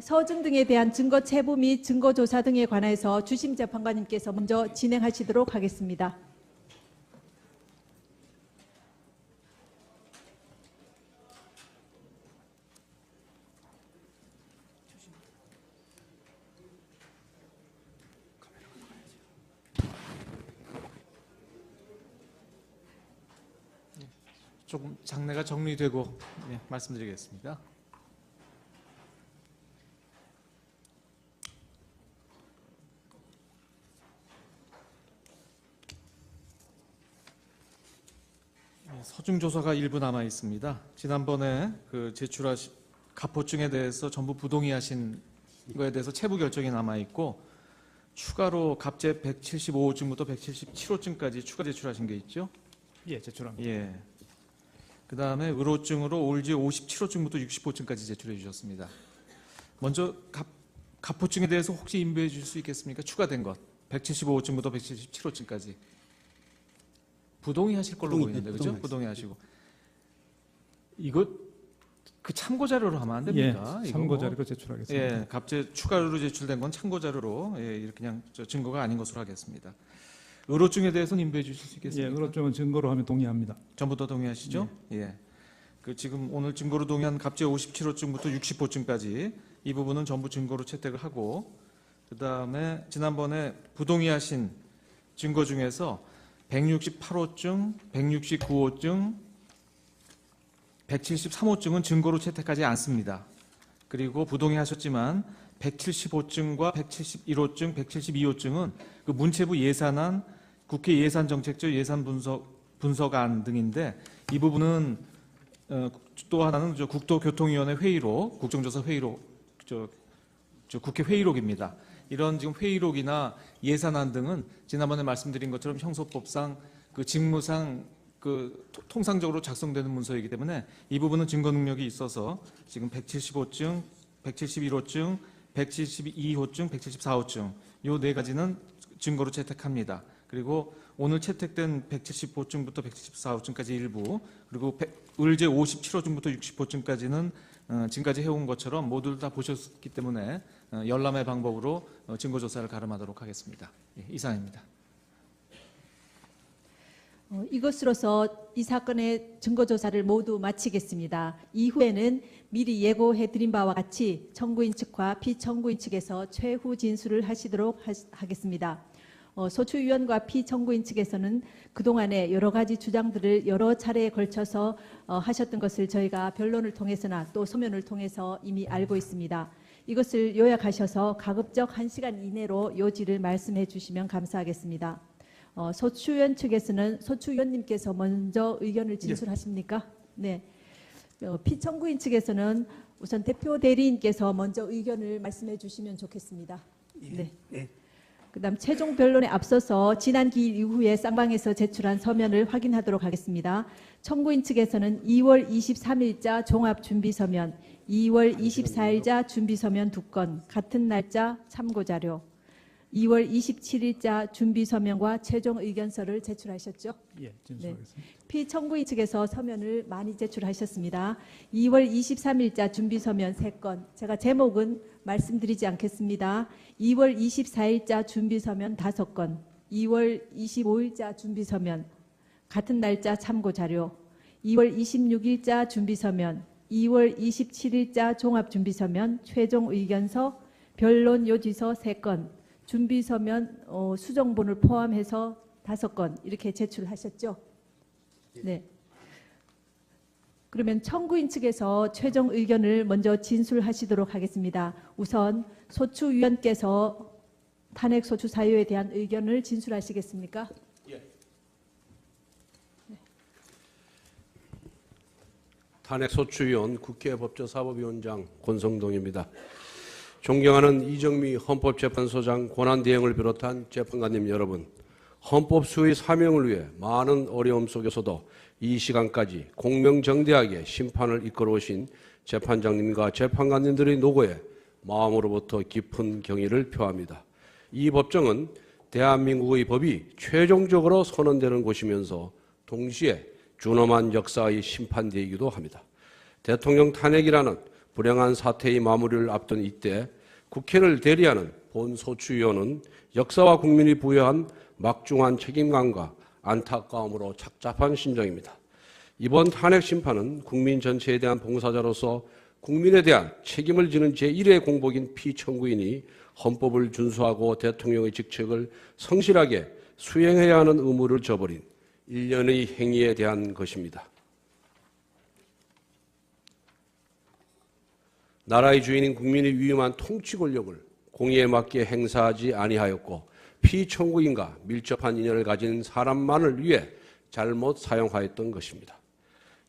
서증 등에 대한 증거 체부 및 증거 조사 등에 관해서 주심 재판관님께서 먼저 진행하시도록 하겠습니다. 조금 장내가 정리되고 말씀드리겠습니다. 서중 조사가 일부 남아 있습니다. 지난번에 제출하신 갑포증에 대해서 전부 부동의하신 거에 대해서 체부 결정이 남아 있고 추가로 갑제 175호증부터 177호증까지 추가 제출하신 게 있죠? 예, 제출합니다. 예. 그 다음에 의로증으로 올지 57호증부터 60호증까지 제출해 주셨습니다. 먼저 갑포증에 대해서 혹시 인배해 주실 수 있겠습니까? 추가된 것 175호증부터 177호증까지 부동의하실 걸로 보이는데 그죠? 부동의하시고 이거 그 참고 자료로 하면 안 됩니까? 예, 참고 자료로 제출하겠습니다. 예, 갑제 추가로 제출된 건 참고 자료로 이렇게 그냥 증거가 아닌 것으로 하겠습니다. 의로증에 대해서는 인배해 주실 수 있겠습니까? 예, 의로증은 증거로 하면 동의합니다. 전부 다 동의하시죠? 예. 지금 오늘 증거로 동의한 갑제 57호증부터 60호증까지 이 부분은 전부 증거로 채택을 하고 그 다음에 지난번에 부동의하신 증거 중에서 168호증, 169호증, 173호증은 증거로 채택하지 않습니다. 그리고 부동의하셨지만 170호증과 171호증, 172호증은 그 문체부 예산안, 국회 예산정책처 예산분석안 등인데 이 부분은 또 하나는 국토교통위원회 회의로 국정조사 회의로 국회 회의록입니다. 이런 지금 회의록이나 예산안 등은 지난번에 말씀드린 것처럼 형소법상 직무상 통상적으로 작성되는 문서이기 때문에 이 부분은 증거 능력이 있어서 지금 175호증, 171호증, 172호증, 174호증 요 네 가지는 증거로 채택합니다. 그리고 오늘 채택된 170호증부터 174호증까지 일부 그리고 을제 57호증부터 60호증까지는 지금까지 해온 것처럼 모두 다 보셨기 때문에 열람의 방법으로 증거조사를 가름하도록 하겠습니다. 이상입니다. 이것으로서 이 사건의 증거조사를 모두 마치겠습니다. 이후에는 미리 예고해드린 바와 같이 청구인 측과 피청구인 측에서 최후 진술을 하시도록 하겠습니다. 소추위원과 피청구인 측에서는 그동안의 여러 가지 주장들을 여러 차례에 걸쳐서 하셨던 것을 저희가 변론을 통해서나 또 소면을 통해서 이미 알고 있습니다. 이것을 요약하셔서 가급적 1시간 이내로 요지를 말씀해 주시면 감사하겠습니다. 소추위원 측에서는 소추위원님께서 먼저 의견을 진술하십니까? 네. 피청구인 측에서는 우선 대표 대리인께서 먼저 의견을 말씀해 주시면 좋겠습니다. 네. 네. 그다음 최종 변론에 앞서서 지난 기일 이후에 쌍방에서 제출한 서면을 확인하도록 하겠습니다. 청구인 측에서는 2월 23일자 종합준비서면, 2월 24일자 준비서면 2건, 같은 날짜 참고자료, 2월 27일자 준비서면과 최종 의견서를 제출하셨죠? 예, 진술하겠습니다. 피청구인 측에서 서면을 많이 제출하셨습니다. 2월 23일자 준비서면 3건, 제가 제목은 말씀드리지 않겠습니다. 2월 24일자 준비서면 5건, 2월 25일자 준비서면, 같은 날짜 참고자료, 2월 26일자 준비서면, 2월 27일자 종합준비서면, 최종 의견서, 변론 요지서 3건, 준비서면 수정본을 포함해서 5건 이렇게 제출하셨죠? 네. 그러면 청구인 측에서 최종 의견을 먼저 진술하시도록 하겠습니다. 우선 소추위원께서 탄핵 소추 사유에 대한 의견을 진술하시겠습니까? 예. 탄핵 소추위원 국회 법제사법위원장 권성동입니다. 존경하는 이정미 헌법재판소장 권한대행을 비롯한 재판관님 여러분, 헌법 수호의 사명을 위해 많은 어려움 속에서도 이 시간까지 공명정대하게 심판을 이끌어오신 재판장님과 재판관님들의 노고에 마음으로부터 깊은 경의를 표합니다. 이 법정은 대한민국의 법이 최종적으로 선언되는 곳이면서 동시에 준엄한 역사의 심판대이기도 합니다. 대통령 탄핵이라는 불행한 사태의 마무리를 앞둔 이때 국회를 대리하는 본소추위원은 역사와 국민이 부여한 막중한 책임감과 안타까움으로 착잡한 심정입니다. 이번 탄핵 심판은 국민 전체에 대한 봉사자로서 국민에 대한 책임을 지는 제1의 공복인 피청구인이 헌법을 준수하고 대통령의 직책을 성실하게 수행해야 하는 의무를 저버린 일련의 행위에 대한 것입니다. 나라의 주인인 국민의 위임한 통치 권력을 공의에 맞게 행사하지 아니하였고 피청구인과 밀접한 인연을 가진 사람만을 위해 잘못 사용하였던 것입니다.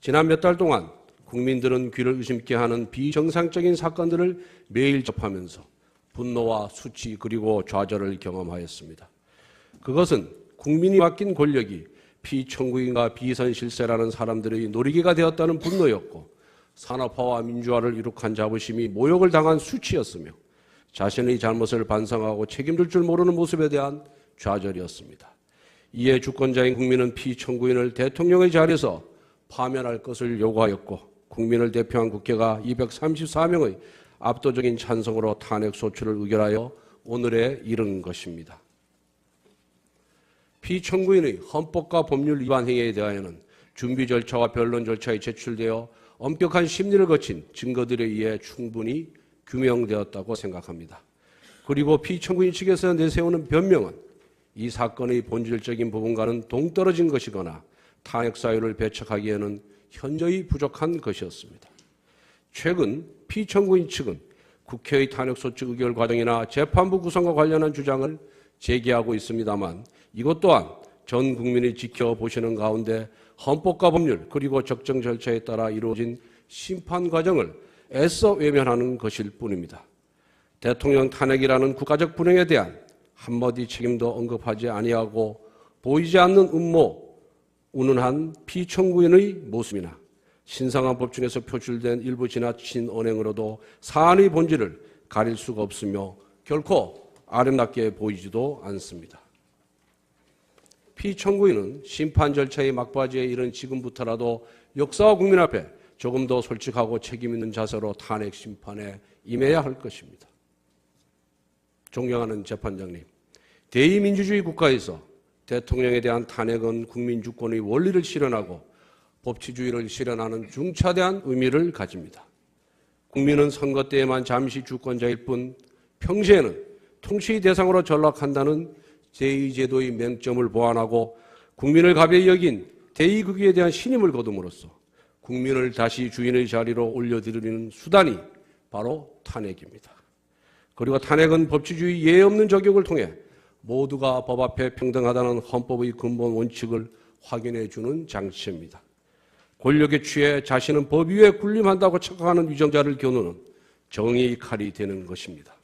지난 몇 달 동안 국민들은 귀를 의심케 하는 비정상적인 사건들을 매일 접하면서 분노와 수치 그리고 좌절을 경험하였습니다. 그것은 국민이 맡긴 권력이 피청구인과 비선실세라는 사람들의 놀이개가 되었다는 분노였고 산업화와 민주화를 이룩한 자부심이 모욕을 당한 수치였으며 자신의 잘못을 반성하고 책임질 줄 모르는 모습에 대한 좌절이었습니다. 이에 주권자인 국민은 피청구인을 대통령의 자리에서 파면할 것을 요구하였고 국민을 대표한 국회가 234명의 압도적인 찬성으로 탄핵 소추를 의결하여 오늘에 이른 것입니다. 피청구인의 헌법과 법률 위반 행위에 대하여는 준비 절차와 변론 절차에 제출되어 엄격한 심리를 거친 증거들에 의해 충분히 규명되었다고 생각합니다. 그리고 피청구인 측에서 내세우는 변명은 이 사건의 본질적인 부분과는 동떨어진 것이거나 탄핵 사유를 배척하기에는 현저히 부족한 것이었습니다. 최근 피청구인 측은 국회의 탄핵소추 의결 과정이나 재판부 구성과 관련한 주장을 제기하고 있습니다만 이것 또한 전 국민이 지켜보시는 가운데 헌법과 법률 그리고 적정 절차에 따라 이루어진 심판 과정을 애써 외면하는 것일 뿐입니다. 대통령 탄핵이라는 국가적 불행에 대한 한마디 책임도 언급하지 아니하고 보이지 않는 음모, 운운한 피청구인의 모습이나 신성한 법 중에서 표출된 일부 지나친 언행으로도 사안의 본질을 가릴 수가 없으며 결코 아름답게 보이지도 않습니다. 피청구인은 심판 절차의 막바지에 이른 지금부터라도 역사와 국민 앞에 조금 더 솔직하고 책임 있는 자세로 탄핵 심판에 임해야 할 것입니다. 존경하는 재판장님, 대의민주주의 국가에서 대통령에 대한 탄핵은 국민 주권의 원리를 실현하고 법치주의를 실현하는 중차대한 의미를 가집니다. 국민은 선거 때에만 잠시 주권자일 뿐 평시에는 통치의 대상으로 전락한다는 제2제도의 맹점을 보완하고 국민을 가벼이 여긴 대의국위에 대한 신임을 거둠으로써 국민을 다시 주인의 자리로 올려드리는 수단이 바로 탄핵입니다. 그리고 탄핵은 법치주의 예외 없는 적용을 통해 모두가 법 앞에 평등하다는 헌법의 근본 원칙을 확인해 주는 장치입니다. 권력에 취해 자신은 법 위에 군림한다고 착각하는 위정자를 겨누는 정의의 칼이 되는 것입니다.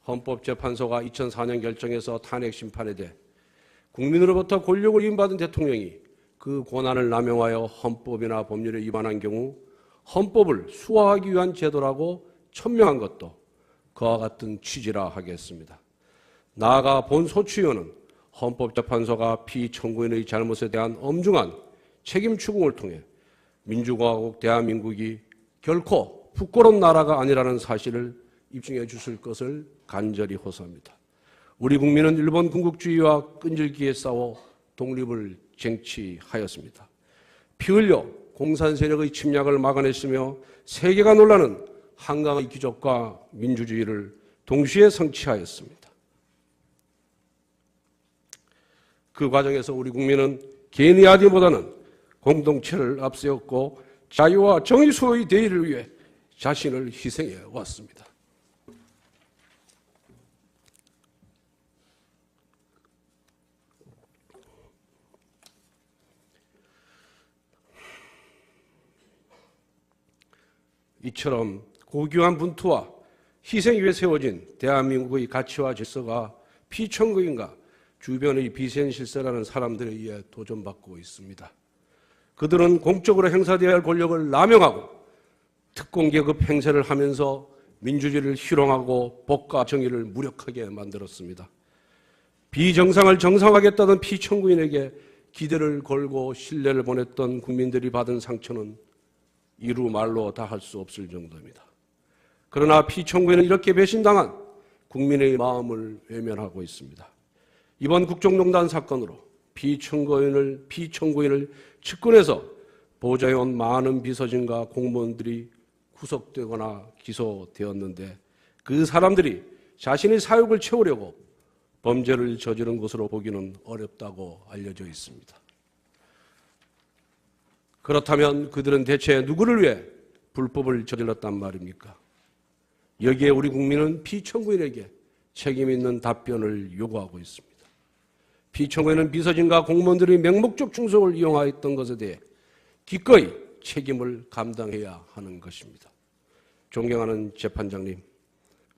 헌법재판소가 2004년 결정해서 탄핵 심판에 대해 국민으로부터 권력을 위임받은 대통령이 그 권한을 남용하여 헌법이나 법률에 위반한 경우 헌법을 수호하기 위한 제도라고 천명한 것도 그와 같은 취지라 하겠습니다. 나아가 본소추위원은 헌법재판소가 피청구인의 잘못에 대한 엄중한 책임 추궁을 통해 민주공화국 대한민국이 결코 부끄러운 나라가 아니라는 사실을 입증해 주실 것을 간절히 호소합니다. 우리 국민은 일본 군국주의와 끈질기게 싸워 독립을 쟁취하였습니다. 피 흘려 공산 세력의 침략을 막아냈으며 세계가 놀라는 한강의 기적과 민주주의를 동시에 성취하였습니다. 그 과정에서 우리 국민은 개인의 아디보다는 공동체를 앞세웠고 자유와 정의 수호의 대의를 위해 자신을 희생해 왔습니다. 이처럼 고귀한 분투와 희생 위에 세워진 대한민국의 가치와 질서가 피청구인과 주변의 비선실세라는 사람들에 의해 도전받고 있습니다. 그들은 공적으로 행사되어야 할 권력을 남용하고 특공계급 행세를 하면서 민주주의를 희롱하고 법과 정의를 무력하게 만들었습니다. 비정상을 정상화하겠다던 피청구인에게 기대를 걸고 신뢰를 보냈던 국민들이 받은 상처는 이루 말로 다 할 수 없을 정도입니다. 그러나 피청구인은 이렇게 배신당한 국민의 마음을 외면하고 있습니다. 이번 국정농단 사건으로 피청구인을 측근해서 보좌해온 많은 비서진과 공무원들이 구속되거나 기소되었는데 그 사람들이 자신의 사욕을 채우려고 범죄를 저지른 것으로 보기는 어렵다고 알려져 있습니다. 그렇다면 그들은 대체 누구를 위해 불법을 저질렀단 말입니까? 여기에 우리 국민은 피청구인에게 책임 있는 답변을 요구하고 있습니다. 피청구인은 비서진과 공무원들의 맹목적 충성을 이용하였던 것에 대해 기꺼이 책임을 감당해야 하는 것입니다. 존경하는 재판장님,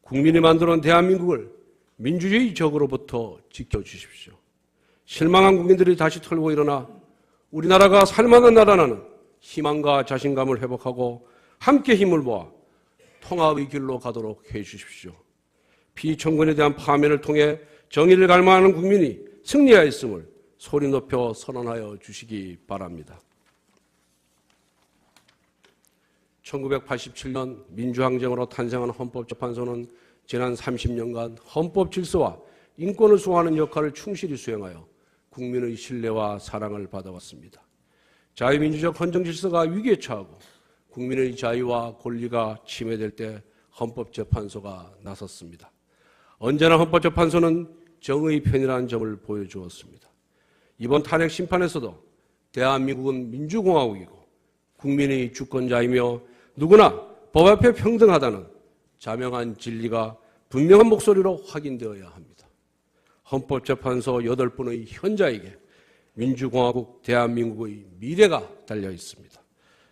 국민이 만들어온 대한민국을 민주주의 적으로부터 지켜주십시오. 실망한 국민들이 다시 털고 일어나 우리나라가 살만한 나라라는 희망과 자신감을 회복하고 함께 힘을 모아 통합의 길로 가도록 해주십시오. 피청구인에 대한 파면을 통해 정의를 갈망하는 국민이 승리하였음을 소리 높여 선언하여 주시기 바랍니다. 1987년 민주항쟁으로 탄생한 헌법재판소는 지난 30년간 헌법 질서와 인권을 수호하는 역할을 충실히 수행하여 국민의 신뢰와 사랑을 받아왔습니다. 자유민주적 헌정질서가 위기에 처하고 국민의 자유와 권리가 침해될 때 헌법재판소가 나섰습니다. 언제나 헌법재판소는 정의 편이라는 점을 보여주었습니다. 이번 탄핵 심판에서도 대한민국은 민주공화국이고 국민의 주권자이며 누구나 법 앞에 평등하다는 자명한 진리가 분명한 목소리로 확인되어야 합니다. 헌법재판소 8분의 현자에게 민주공화국 대한민국의 미래가 달려 있습니다.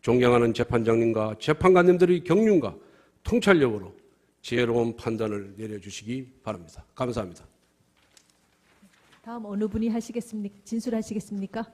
존경하는 재판장님과 재판관님들의 경륜과 통찰력으로 지혜로운 판단을 내려주시기 바랍니다. 감사합니다. 다음 어느 분이 진술하시겠습니까?